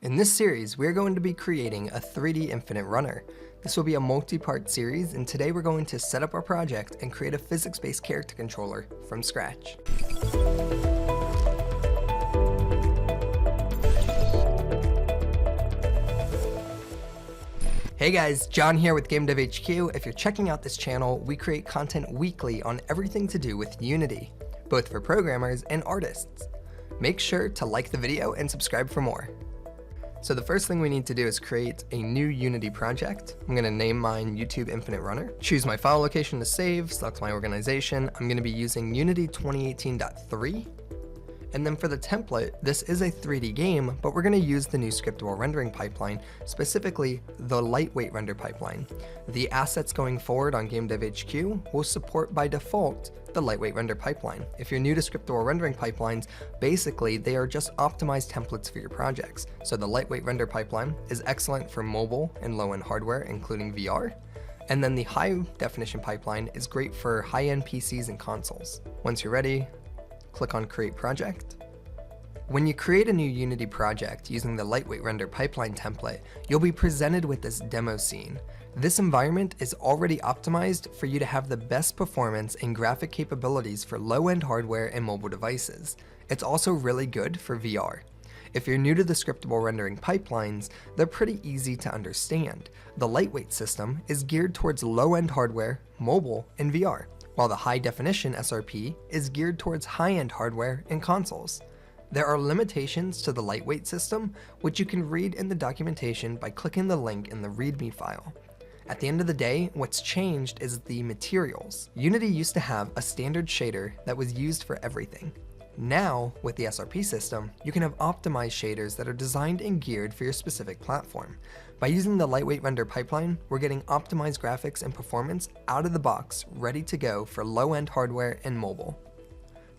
In this series, we're going to be creating a 3D Infinite Runner. This will be a multi-part series, and today we're going to set up our project and create a physics-based character controller from scratch. Hey guys, John here with GameDevHQ. If you're checking out this channel, we create content weekly on everything to do with Unity, both for programmers and artists. Make sure to like the video and subscribe for more. So the first thing we need to do is create a new Unity project. I'm going to name mine YouTube Infinite Runner. Choose my file location to save, select my organization. I'm going to be using Unity 2018.3. And then for the template, this is a 3D game, but we're going to use the new scriptable rendering pipeline, specifically the lightweight render pipeline. The assets going forward on GameDevHQ will support by default the lightweight render pipeline. If you're new to scriptable rendering pipelines, basically they are just optimized templates for your projects. So the lightweight render pipeline is excellent for mobile and low-end hardware, including VR. And then the high definition pipeline is great for high-end PCs and consoles. Once you're ready, click on Create Project. When you create a new Unity project using the lightweight render pipeline template, you'll be presented with this demo scene. This environment is already optimized for you to have the best performance and graphic capabilities for low-end hardware and mobile devices. It's also really good for VR. If you're new to the scriptable rendering pipelines, they're pretty easy to understand. The lightweight system is geared towards low-end hardware, mobile, and VR, while the high definition SRP is geared towards high-end hardware and consoles. There are limitations to the lightweight system, which you can read in the documentation by clicking the link in the README file. At the end of the day, what's changed is the materials. Unity used to have a standard shader that was used for everything. Now, with the SRP system, you can have optimized shaders that are designed and geared for your specific platform. By using the lightweight render pipeline, we're getting optimized graphics and performance out of the box, ready to go for low-end hardware and mobile.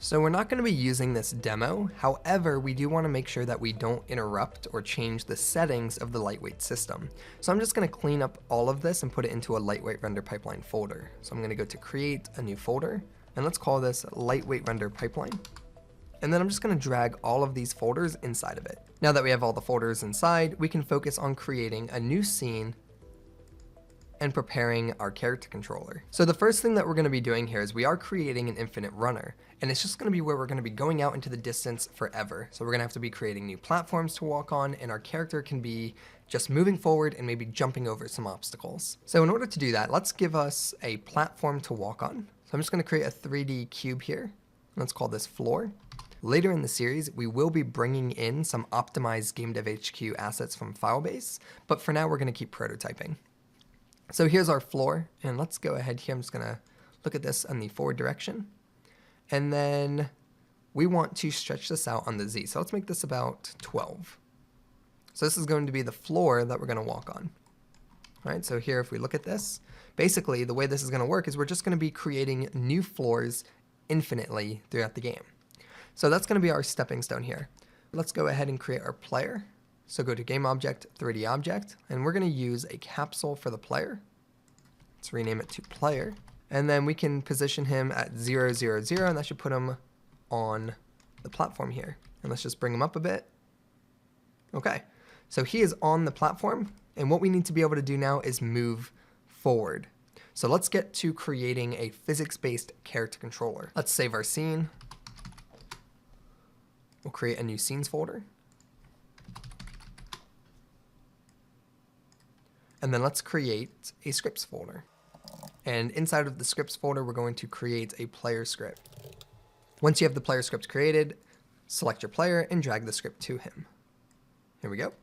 So we're not going to be using this demo, however, we do want to make sure that we don't interrupt or change the settings of the lightweight system. So I'm just going to clean up all of this and put it into a lightweight render pipeline folder. So I'm going to go to create a new folder, and let's call this lightweight render pipeline. And then I'm just going to drag all of these folders inside of it. Now that we have all the folders inside, we can focus on creating a new scene and preparing our character controller. So the first thing that we're going to be doing here is we are creating an infinite runner, and it's just going to be where we're going to be going out into the distance forever. So we're going to have to be creating new platforms to walk on, and our character can be just moving forward and maybe jumping over some obstacles. So in order to do that, let's give us a platform to walk on. So I'm just going to create a 3D cube here. Let's call this floor. Later in the series, we will be bringing in some optimized GameDevHQ assets from Filebase, but for now we're going to keep prototyping. So here's our floor, and let's go ahead here. I'm just going to look at this in the forward direction. And then we want to stretch this out on the Z. So let's make this about 12. So this is going to be the floor that we're going to walk on. All right, so here if we look at this, basically the way this is going to work is we're just going to be creating new floors infinitely throughout the game. So that's going to be our stepping stone here. Let's go ahead and create our player. So go to Game Object, 3D Object, and we're going to use a capsule for the player. Let's rename it to Player. And then we can position him at 0, 0, 0, and that should put him on the platform here. And let's just bring him up a bit. Okay, so he is on the platform, and what we need to be able to do now is move forward. So let's get to creating a physics-based character controller. Let's save our scene. We'll create a new scenes folder. And then let's create a scripts folder. And inside of the scripts folder, we're going to create a player script. Once you have the player script created, select your player and drag the script to him. Here we go.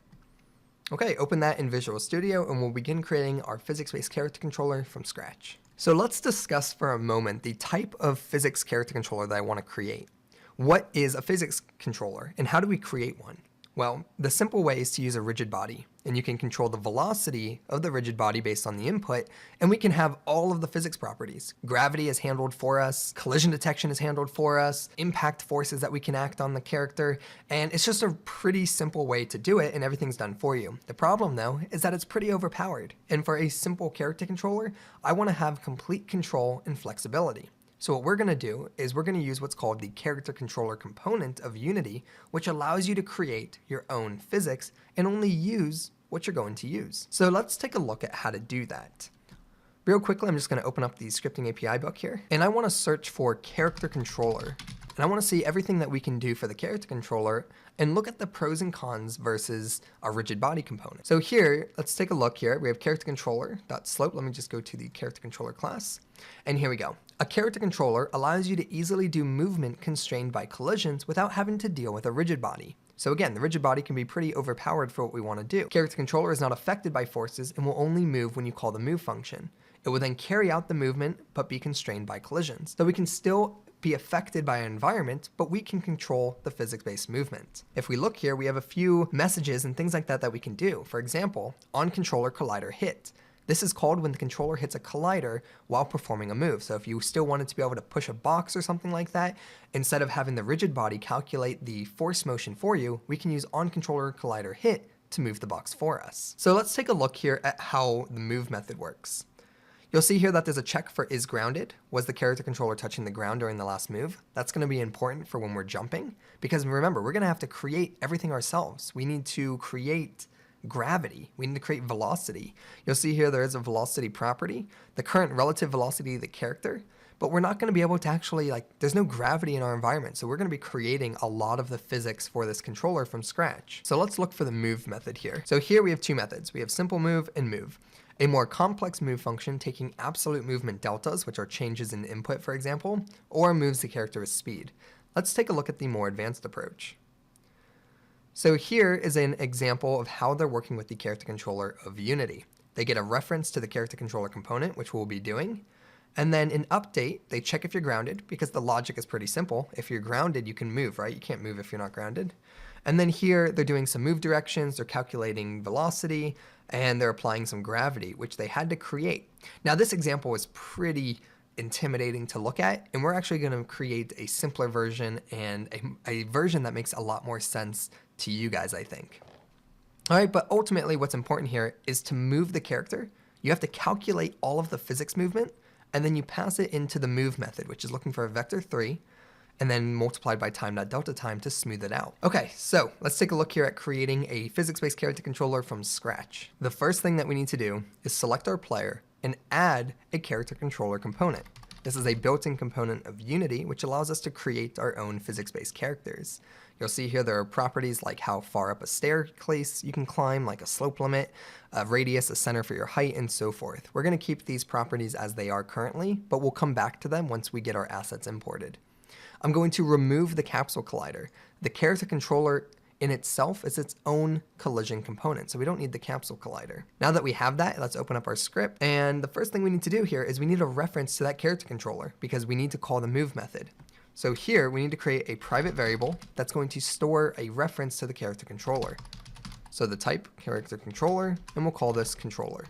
Okay, open that in Visual Studio and we'll begin creating our physics-based character controller from scratch. So let's discuss for a moment the type of physics character controller that I want to create. What is a physics controller and how do we create one? Well, the simple way is to use a rigid body, and you can control the velocity of the rigid body based on the input, and we can have all of the physics properties. Gravity is handled for us, collision detection is handled for us, impact forces that we can act on the character, and it's just a pretty simple way to do it, and everything's done for you. The problem, though, is that it's pretty overpowered, and for a simple character controller, I want to have complete control and flexibility. So what we're going to do is we're going to use what's called the character controller component of Unity, which allows you to create your own physics and only use what you're going to use. So let's take a look at how to do that. Real quickly, I'm just going to open up the scripting API book here, and I want to search for character controller. And I want to see everything that we can do for the character controller and look at the pros and cons versus a rigid body component. So here, let's take a look here. We have character controller.slope. Let me just go to the character controller class. And here we go. A character controller allows you to easily do movement constrained by collisions without having to deal with a rigid body. So again, the rigid body can be pretty overpowered for what we want to do. Character controller is not affected by forces and will only move when you call the move function. It will then carry out the movement, but be constrained by collisions. So we can still be affected by our environment, but we can control the physics-based movement. If we look here, we have a few messages and things like that that we can do. For example, on controller collider hit. This is called when the controller hits a collider while performing a move. So if you still wanted to be able to push a box or something like that, instead of having the rigid body calculate the force motion for you, we can use on controller collider hit to move the box for us. So let's take a look here at how the move method works. You'll see here that there's a check for is grounded. Was the character controller touching the ground during the last move? That's going to be important for when we're jumping, because remember, we're going to have to create everything ourselves. We need to create gravity. We need to create velocity. You'll see here there is a velocity property, the current relative velocity of the character, but we're not going to be able to actually, there's no gravity in our environment, so we're going to be creating a lot of the physics for this controller from scratch. So let's look for the move method here. So here we have two methods. We have simple move and move. A more complex move function taking absolute movement deltas, which are changes in input, for example, or moves the character with speed. Let's take a look at the more advanced approach. So here is an example of how they're working with the character controller of Unity. They get a reference to the character controller component, which we'll be doing. And then in update, they check if you're grounded, because the logic is pretty simple. If you're grounded, you can move, right? You can't move if you're not grounded. And then here, they're doing some move directions, they're calculating velocity, and they're applying some gravity, which they had to create. Now, this example is pretty intimidating to look at, and we're actually going to create a simpler version and a version that makes a lot more sense to you guys, I think. All right, but ultimately what's important here is to move the character. You have to calculate all of the physics movement, and then you pass it into the move method, which is looking for a vector 3, and then multiplied by time.delta time to smooth it out. Okay, so let's take a look here at creating a physics-based character controller from scratch. The first thing that we need to do is select our player and add a character controller component. This is a built-in component of Unity, which allows us to create our own physics-based characters. You'll see here there are properties like how far up a staircase you can climb, like a slope limit, a radius, a center for your height, and so forth. We're going to keep these properties as they are currently, but we'll come back to them once we get our assets imported. I'm going to remove the capsule collider. The character controller in itself is its own collision component, so we don't need the capsule collider. Now that we have that, let's open up our script, and the first thing we need to do here is we need a reference to that character controller, because we need to call the move method. So here, we need to create a private variable that's going to store a reference to the character controller. So the type, character controller, and we'll call this controller.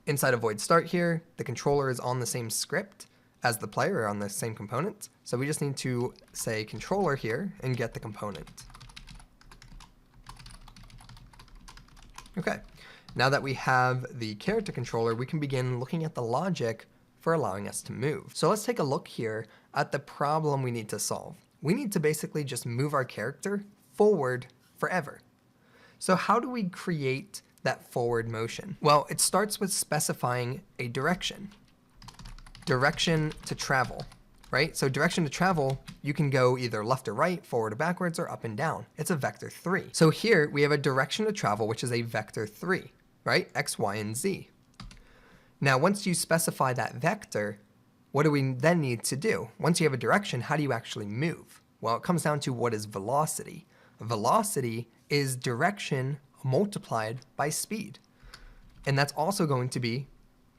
Inside of void start here, the controller is on the same script as the player, on the same component. So we just need to say controller here and get the component. Okay, now that we have the character controller, we can begin looking at the logic for allowing us to move. So let's take a look here at the problem we need to solve. We need to basically just move our character forward forever. So how do we create that forward motion? Well, it starts with specifying a direction. Direction to travel, right? So direction to travel, you can go either left or right, forward or backwards, or up and down. It's a vector 3. So here we have a direction to travel, which is a vector 3, right? X, Y, and Z. Now, once you specify that vector, what do we then need to do? Once you have a direction, how do you actually move? Well, it comes down to what is velocity. Velocity is direction multiplied by speed. And that's also going to be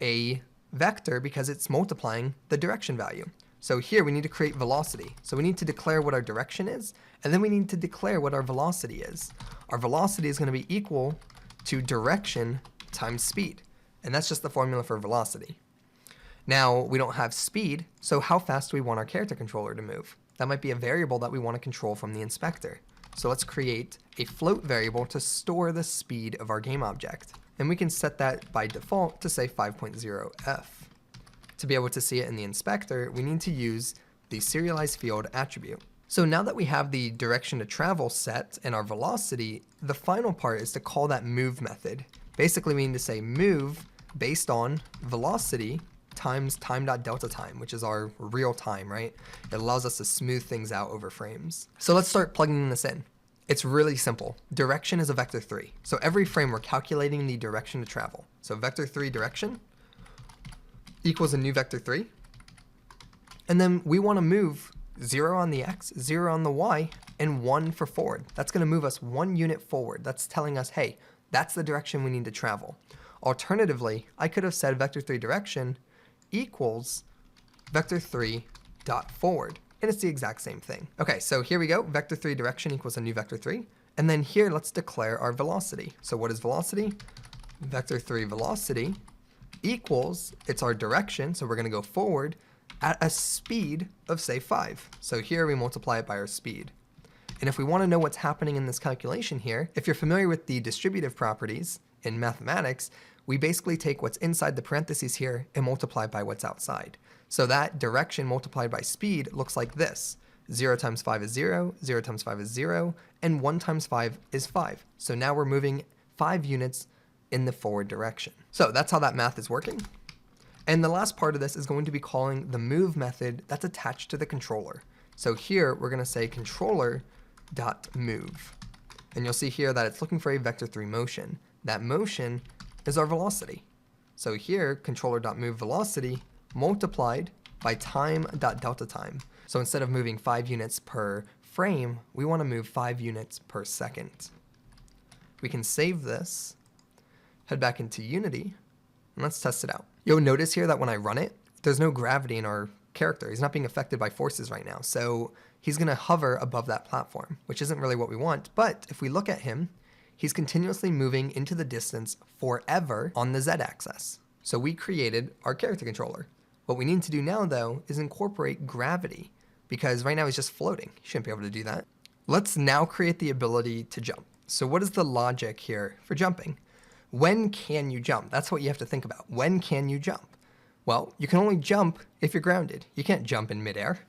a vector because it's multiplying the direction value. So here we need to create velocity. So we need to declare what our direction is, and then we need to declare what our velocity is. Our velocity is going to be equal to direction times speed. And that's just the formula for velocity. Now, we don't have speed, so how fast do we want our character controller to move? That might be a variable that we want to control from the inspector. So let's create a float variable to store the speed of our game object. And we can set that by default to say 5.0f. to be able to see it in the inspector, we need to use the serialized field attribute. So now that we have the direction to travel set and our velocity, the final part is to call that move method. Basically, we need to say move based on velocity times time.delta time, which is our real time, right? It allows us to smooth things out over frames. So let's start plugging this in. It's really simple. Direction is a vector 3. So every frame we're calculating the direction to travel. So vector 3 direction equals a new vector 3. And then we want to move 0 on the x, 0 on the y, and 1 for forward. That's going to move us 1 unit forward. That's telling us, hey, that's the direction we need to travel. Alternatively, I could have said vector 3 direction equals vector 3 dot forward. And it's the exact same thing. Okay, so here we go. Vector 3 direction equals a new vector 3. And then here, let's declare our velocity. So what is velocity? Vector 3 velocity equals, it's our direction, so we're going to go forward at a speed of, say, 5. So here we multiply it by our speed. And if we want to know what's happening in this calculation here, if you're familiar with the distributive properties in mathematics, we basically take what's inside the parentheses here and multiply by what's outside. So that direction multiplied by speed looks like this. 0 times 5 is 0, 0 times 5 is 0, and 1 times 5 is 5. So now we're moving 5 units in the forward direction. So that's how that math is working. And the last part of this is going to be calling the move method that's attached to the controller. So here we're going to say controller.move. And you'll see here that it's looking for a vector 3 motion. That motion is our velocity. So here, controller.move velocity multiplied by time.delta time. So instead of moving 5 units per frame, we want to move 5 units per second. We can save this, head back into Unity, and let's test it out. You'll notice here that when I run it, there's no gravity in our character. He's not being affected by forces right now. So he's going to hover above that platform, which isn't really what we want. But if we look at him, he's continuously moving into the distance forever on the z-axis. So we created our character controller. What we need to do now, though, is incorporate gravity, because right now he's just floating. He shouldn't be able to do that. Let's now create the ability to jump. So what is the logic here for jumping? When can you jump? That's what you have to think about. When can you jump? Well, you can only jump if you're grounded. You can't jump in midair.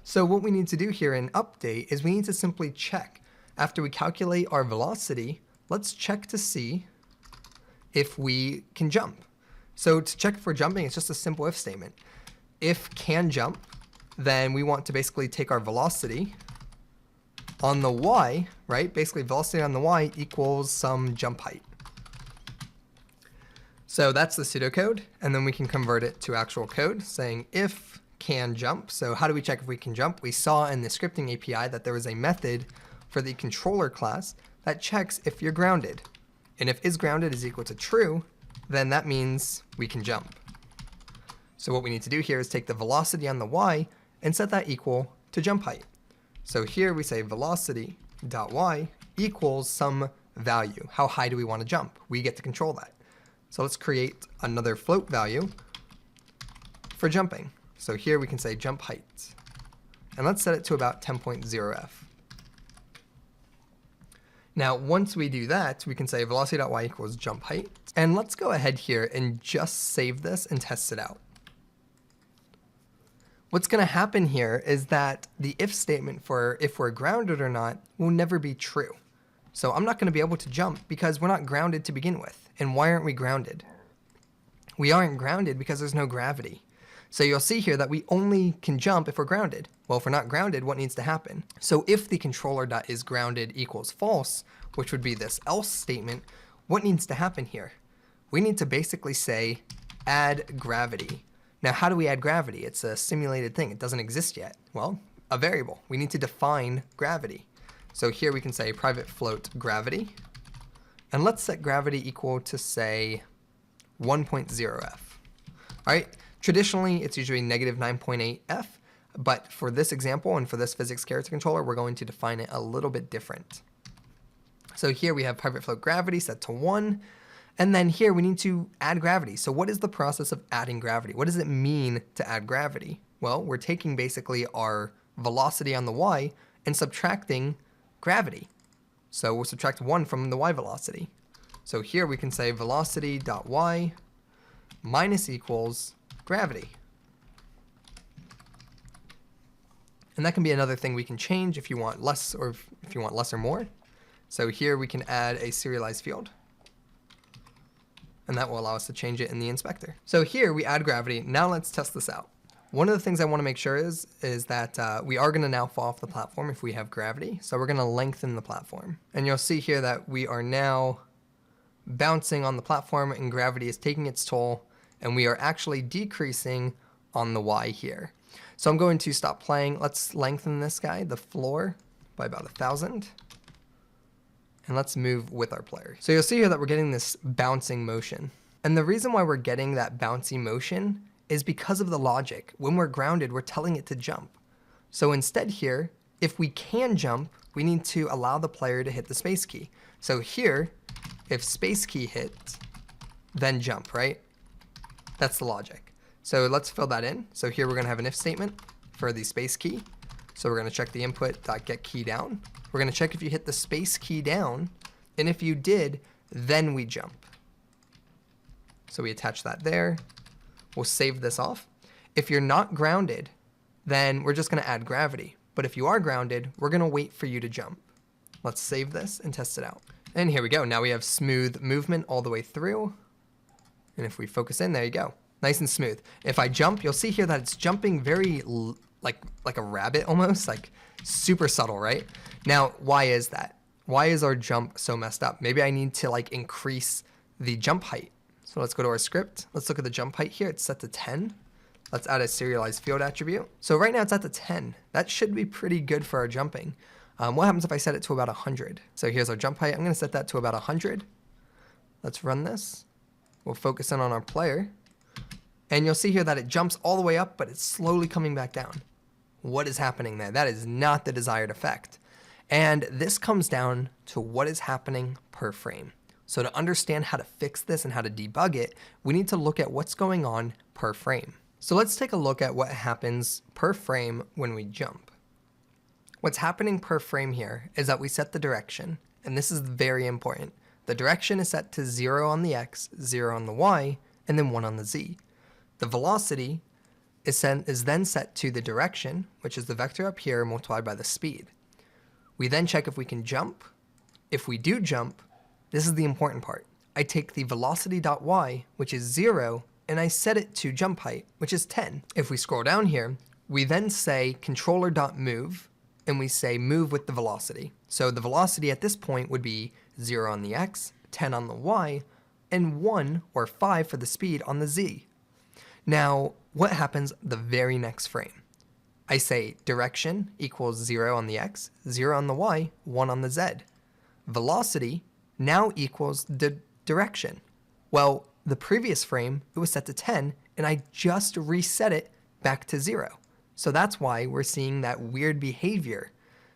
So what we need to do here in update is we need to simply check. After we calculate our velocity, let's check to see if we can jump. So to check if we're jumping, it's just a simple if statement. If can jump, then we want to basically take our velocity on the y, right? Basically velocity on the y equals some jump height. So that's the pseudocode, and then we can convert it to actual code saying if can jump. So how do we check if we can jump? We saw in the scripting API that there was a method for the controller class that checks if you're grounded. And if isGrounded is equal to true, then that means we can jump. So what we need to do here is take the velocity on the y and set that equal to jump height. So here we say velocity.y equals some value. How high do we want to jump? We get to control that. So let's create another float value for jumping. So here we can say jump height. And let's set it to about 10.0f. Now, once we do that, we can say velocity.y equals jump height. And let's go ahead here and just save this and test it out. What's going to happen here is that the if statement for if we're grounded or not will never be true. So I'm not going to be able to jump because we're not grounded to begin with. And why aren't we grounded? We aren't grounded because there's no gravity. So you'll see here that we only can jump if we're grounded. Well, if we're not grounded, what needs to happen? So if the controller.isGrounded equals false, which would be this else statement, what needs to happen here? We need to basically say add gravity. Now, how do we add gravity? It's a simulated thing. It doesn't exist yet. Well, a variable. We need to define gravity. So here we can say private float gravity. And let's set gravity equal to, say, 1.0f. All right. Traditionally, it's usually negative 9.8f. But for this example and for this physics character controller, we're going to define it a little bit different. So here we have private float gravity set to 1. And then here we need to add gravity. So what is the process of adding gravity? What does it mean to add gravity? Well, we're taking basically our velocity on the y and subtracting gravity. So we'll subtract 1 from the y velocity. So here we can say velocity.y minus equals gravity. And that can be another thing we can change if you want less or if you want less or more. So here we can add a serialized field, and that will allow us to change it in the inspector. So here we add gravity. Now let's test this out. One of the things I want to make sure is that we are going to now fall off the platform if we have gravity. So we're going to lengthen the platform. And you'll see here that we are now bouncing on the platform and gravity is taking its toll, and we are actually decreasing on the Y here. So I'm going to stop playing. Let's lengthen this guy, the floor, by about 1,000. And let's move with our player. So you'll see here that we're getting this bouncing motion. And the reason why we're getting that bouncy motion is because of the logic. When we're grounded, we're telling it to jump. So instead here, if we can jump, we need to allow the player to hit the space key. So here, if space key hits, then jump, right? That's the logic. So let's fill that in. So here we're gonna have an if statement for the space key. So we're gonna check the input.getKeyDown. We're gonna check if you hit the space key down, and if you did, then we jump. So we attach that there. We'll save this off. If you're not grounded, then we're just gonna add gravity. But if you are grounded, we're gonna wait for you to jump. Let's save this and test it out. And here we go. Now we have smooth movement all the way through. And if we focus in, there you go. Nice and smooth. If I jump, you'll see here that it's jumping very like a rabbit almost, like super subtle, right? Now, why is that? Why is our jump so messed up? Maybe I need to like increase the jump height. So let's go to our script. Let's look at the jump height here. It's set to 10. Let's add a serialized field attribute. So right now it's at the 10. That should be pretty good for our jumping. What happens if I set it to about 100? So here's our jump height. I'm gonna set that to about 100. Let's run this. We'll focus in on our player. And you'll see here that it jumps all the way up, but it's slowly coming back down. What is happening there? That is not the desired effect. And this comes down to what is happening per frame. So to understand how to fix this and how to debug it, we need to look at what's going on per frame. So let's take a look at what happens per frame when we jump. What's happening per frame here is that we set the direction, and this is very important. The direction is set to 0 on the X, 0 on the Y, and then 1 on the Z. The velocity is then set to the direction, which is the vector up here multiplied by the speed. We then check if we can jump. If we do jump, this is the important part. I take the velocity.y, which is 0, and I set it to jump height, which is 10. If we scroll down here, we then say controller.move, and we say move with the velocity. So the velocity at this point would be 0 on the X, 10 on the Y, and 1 or 5 for the speed on the Z. Now, what happens the very next frame? I say direction equals 0 on the X, 0 on the Y, 1 on the Z. Velocity now equals the direction. Well, the previous frame, it was set to 10, and I just reset it back to 0. So that's why we're seeing that weird behavior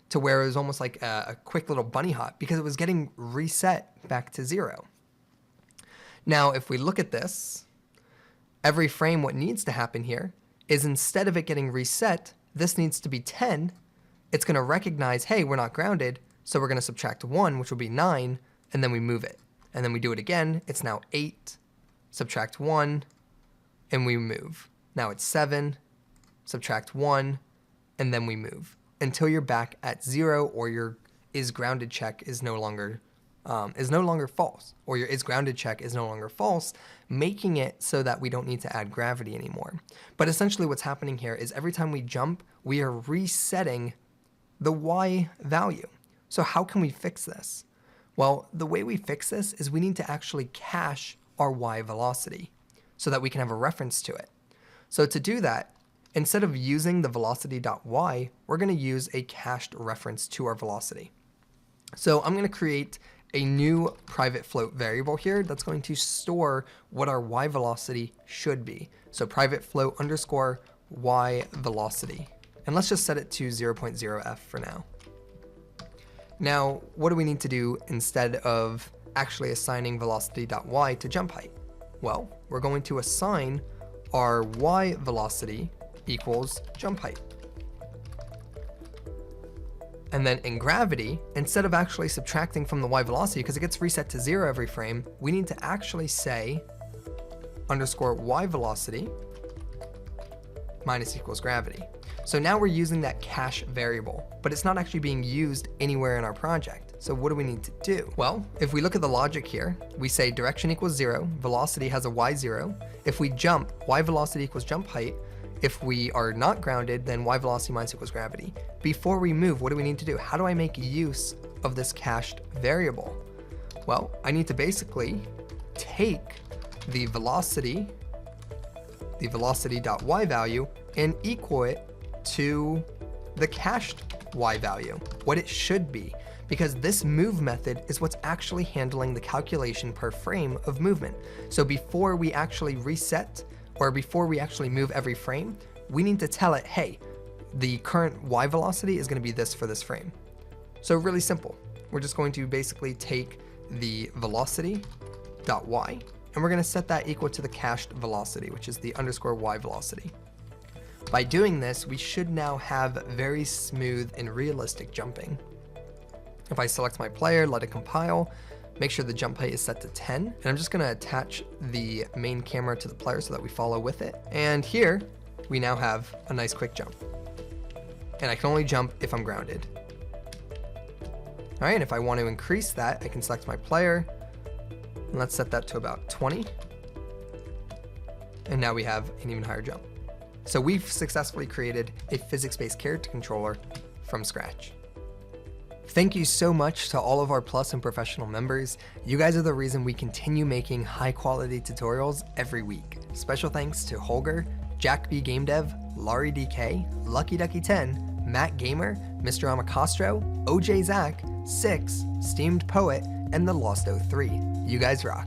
to where it was almost like a quick little bunny hop, because it was getting reset back to 0. Now, if we look at this, every frame, what needs to happen here is instead of it getting reset, this needs to be 10. It's going to recognize, hey, we're not grounded, so we're going to subtract 1, which will be 9, and then we move it. And then we do it again. It's now 8, subtract 1, and we move. Now it's 7, subtract 1, and then we move until you're back at 0, or your is grounded check is no longer false, or your is grounded check is no longer false, making it so that we don't need to add gravity anymore. But essentially what's happening here is every time we jump, we are resetting the Y value. So how can we fix this? Well, the way we fix this is we need to actually cache our Y velocity so that we can have a reference to it. So to do that, instead of using the velocity.y, we're going to use a cached reference to our velocity. So I'm going to create a new private float variable here that's going to store what our Y velocity should be. So private float underscore Y velocity. And let's just set it to 0.0f for now. Now, what do we need to do instead of actually assigning velocity.y to jump height? Well, we're going to assign our Y velocity equals jump height. And then in gravity, instead of actually subtracting from the Y velocity, because it gets reset to 0 every frame, we need to actually say underscore Y velocity minus equals gravity. So now we're using that cache variable, but it's not actually being used anywhere in our project. So what do we need to do? Well, if we look at the logic here, we say direction equals 0, velocity has a y0. If we jump, y velocity equals jump height. If we are not grounded, then y velocity minus equals gravity. Before we move, what do we need to do? How do I make use of this cached variable? Well, I need to basically take the velocity.y value, and equal it to the cached y value, what it should be, because this move method is what's actually handling the calculation per frame of movement. So before we actually reset, or before we actually move every frame, we need to tell it, hey, the current y velocity is going to be this for this frame. So really simple. We're just going to basically take the velocity.y, and we're going to set that equal to the cached velocity, which is the underscore y velocity. By doing this, we should now have very smooth and realistic jumping. If I select my player, let it compile, make sure the jump height is set to 10, and I'm just going to attach the main camera to the player so that we follow with it. And here, we now have a nice quick jump. And I can only jump if I'm grounded. All right, and if I want to increase that, I can select my player, and let's set that to about 20. And now we have an even higher jump. So we've successfully created a physics-based character controller from scratch. Thank you so much to all of our Plus and Professional members. You guys are the reason we continue making high-quality tutorials every week. Special thanks to Holger, Jack B Game Dev, Laurie DK, Lucky Ducky 10, Matt Gamer, Mr. Amacastro, OJ Zach, Six, Steamed Poet, and The Lost 03. You guys rock.